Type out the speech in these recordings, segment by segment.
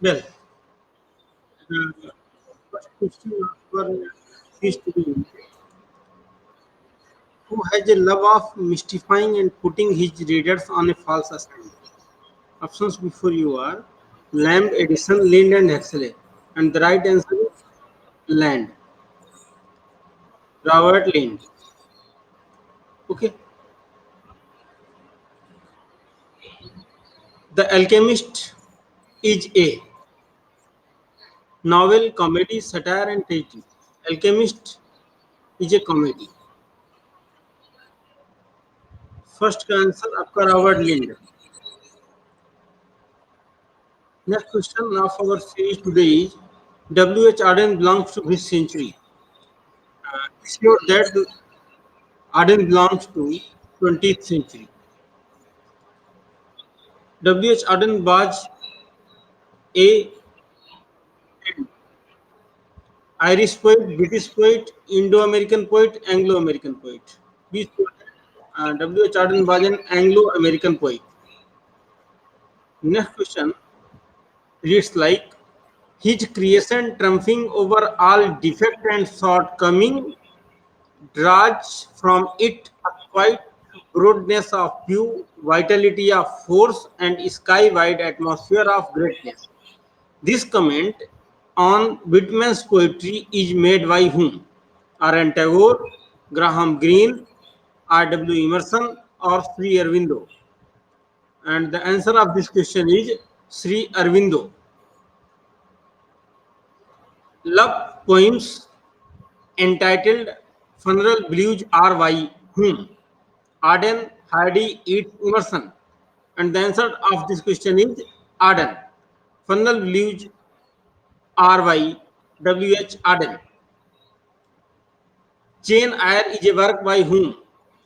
Well, first question for is to be who has a love of mystifying and putting his readers on a false assignment. Options before you are Lamb, Edison, Lind, and Huxley. And the right answer is Land. Robert Lind. Okay. The Alchemist is a novel, comedy, satire, and tragedy. Alchemist is a comedy. First का answer आपका Robert लिंड. Next question of our series today is W. H. Auden belongs to which century? It's sure that Auden belongs to 20th century. W. H. Auden was a Irish poet, British poet, Indo-American poet, Anglo-American poet. Be sure that W. H. Auden was an Anglo-American poet. Next question reads like his creation triumphing over all defect and shortcoming draws from it a quiet broadness of view, vitality of force, and sky-wide atmosphere of greatness. This comment on Whitman's poetry is made by whom? R. N. Tagore, Graham Greene, R. W. Emerson, or Sri Aurobindo? And the answer of this question is Sri Aurobindo. Love poems entitled Funeral Blues are by whom? Arden, Hardy, Eats, Emerson. And the answer of this question is Arden. Funeral Blues are by W. H. Arden. Jane Eyre is a work by whom?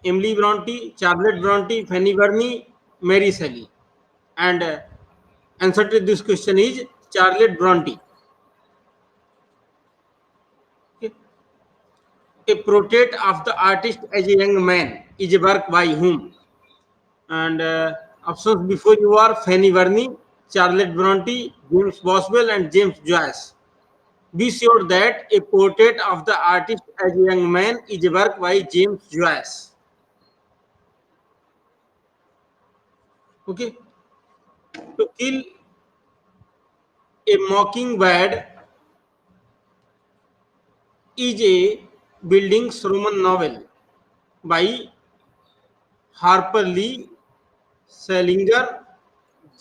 Emily Bronte, Charlotte Bronte, Fanny Burney, Mary Shelley. And answer to this question is Charlotte Bronte. Okay. A portrait of the artist as a young man is a work by whom? And options before you are Fanny Burney, Charlotte Bronte, James Boswell, and James Joyce. Be sure that a portrait of the artist as a young man is a work by James Joyce. Okay. To Kill a Mockingbird is a Bildung's Roman novel by Harper Lee, Salinger,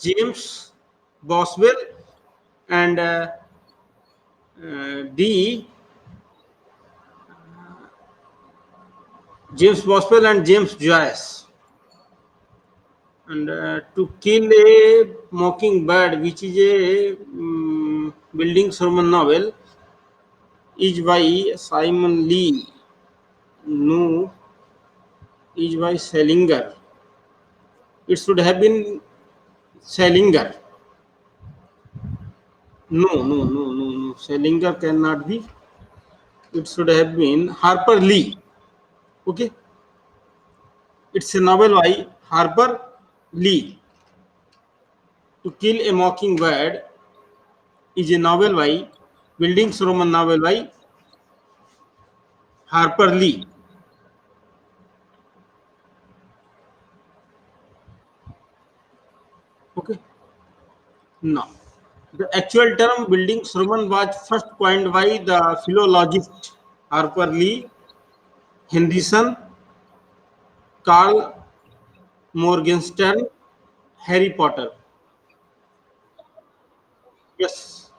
James Boswell, and D. James Boswell and James Joyce. And To Kill a Mockingbird, which is a Bildung's Roman novel, is by Simon Lee. No, is by Salinger. It should have been Salinger. No. Salinger cannot be. It should have been Harper Lee. Okay. It's a novel by Harper Lee. To Kill a Mockingbird is a novel by Bildung's Roman novel by Harper Lee. Okay. No. The actual term Bildungsroman was first coined by the philologist Harper Lee Henderson, Carl Morgenstern, Harry Potter. Yes,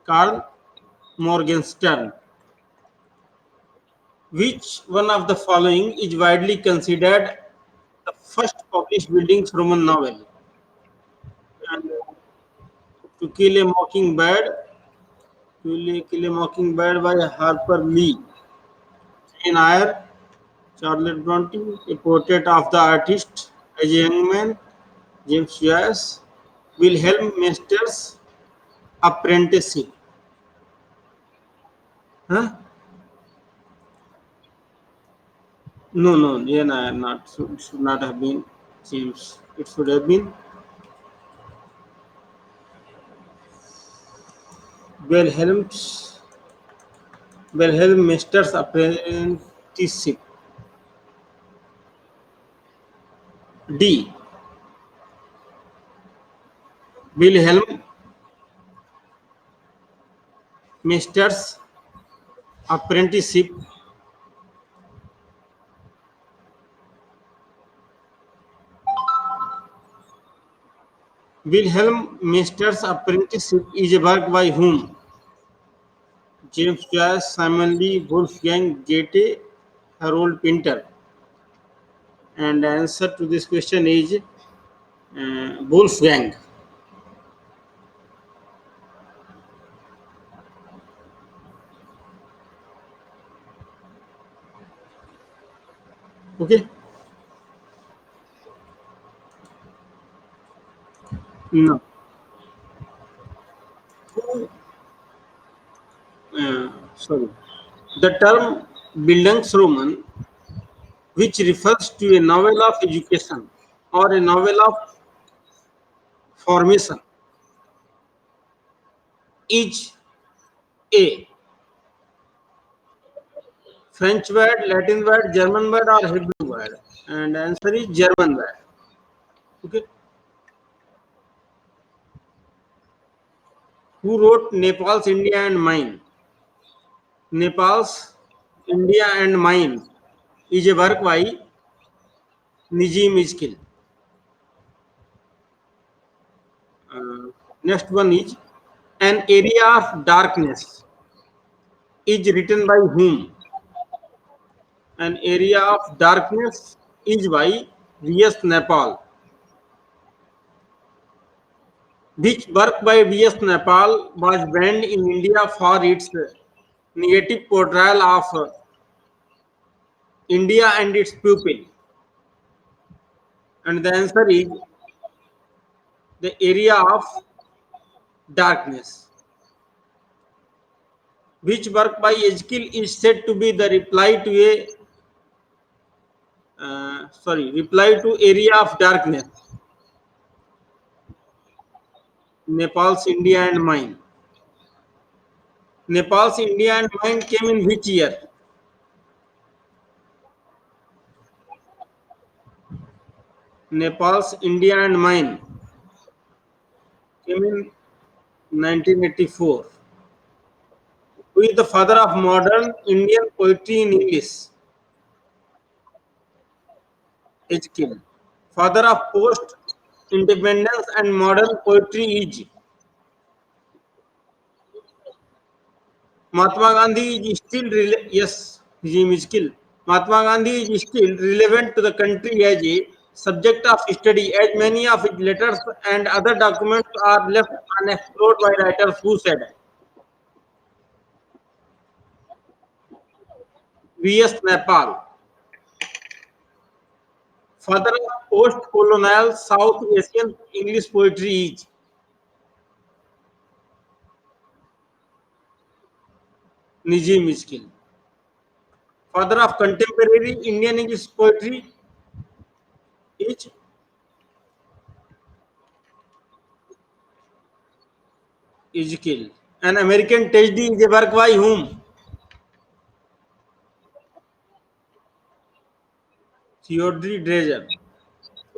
Carl Morgenstern. Which one of the following is widely considered the first published Bildungsroman novel? And To Kill a Mockingbird, Kill a Mockingbird by Harper Lee. Jane Eyre, Charlotte Bronte, A Portrait of the Artist as a Young Man, James Joyce, Wilhelm Meister's Apprenticeship. Huh? No, Jane Eyre not should not have been James. It should have been Wilhelm's Wilhelm Meister's apprenticeship. D. Wilhelm Meister's apprenticeship. Wilhelm Meister's apprenticeship is a work by whom? James Joyce, Simon Lee, Wolfgang Goethe, Harold Pinter. And the answer to this question is Wolfgang. Okay. No. Sorry. The term Bildungsroman, which refers to a novel of education or a novel of formation, is a French word, Latin word, German word, or Hebrew word. And answer is German word. Okay. Who wrote Nepal's India and Mine? Nepal's India and Mine is a work by Nijim Iskil. Next one is An Area of Darkness is written by whom? An Area of Darkness is by V.S. Nepal. Which work by V.S. Nepal was banned in India for its negative portrayal of India and its people? And the answer is The Area of Darkness. Which work by Ezekiel is said to be the reply to reply to Area of Darkness? Nepal's India and Mine. Nepal's India and Mine came in which year? Nepal's India and Mine came in 1984. Who is the father of modern Indian poetry in English? Ezekiel. Father of post-independence and modern poetry is Mahatma Gandhi is still yes, Jim Ezekiel. Mahatma Gandhi is still relevant to the country as a subject of study, as many of his letters and other documents are left unexplored by writers who said V.S. Nepal, father of post-colonial South Asian English poetry is Nijim Iskil. Father of contemporary Indian English poetry is Ezekiel. An American tragedy is a work by whom? Theodore Dreiser.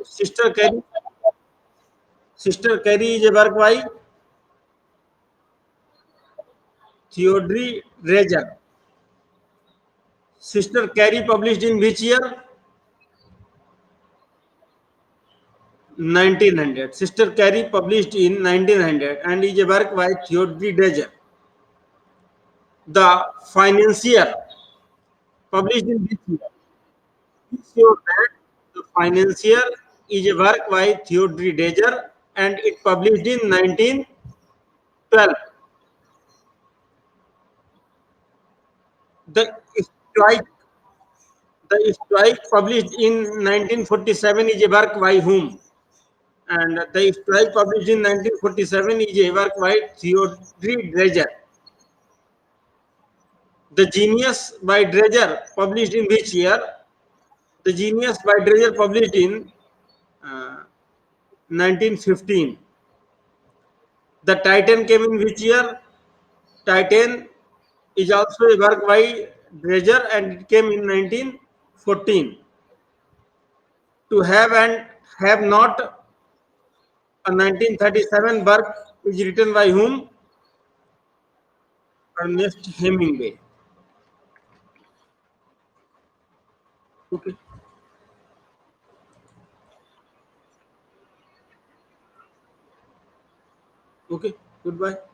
Sister Carrie. Sister Carrie is a work by Theodore Dreiser. Sister Carrie published in which year? 1900. Sister Carrie published in 1900 and is a work by Theodore Dreiser. The Financier published in which year? It shows that The Financier is a work by Theodore Dreiser and it published in 1912. The Strike, the Strike published in 1947 is a work by whom? And the Strike published in 1947 is a work by Theodore Dreiser. The Genius by Dreiser published in which year? The Genius by Dreiser published in 1915. The Titan came in which year? Titan is also a work by Dredger and it came in 1914. To have and have not, a 1937 work is written by whom? Ernest Hemingway. Okay. Okay. Goodbye.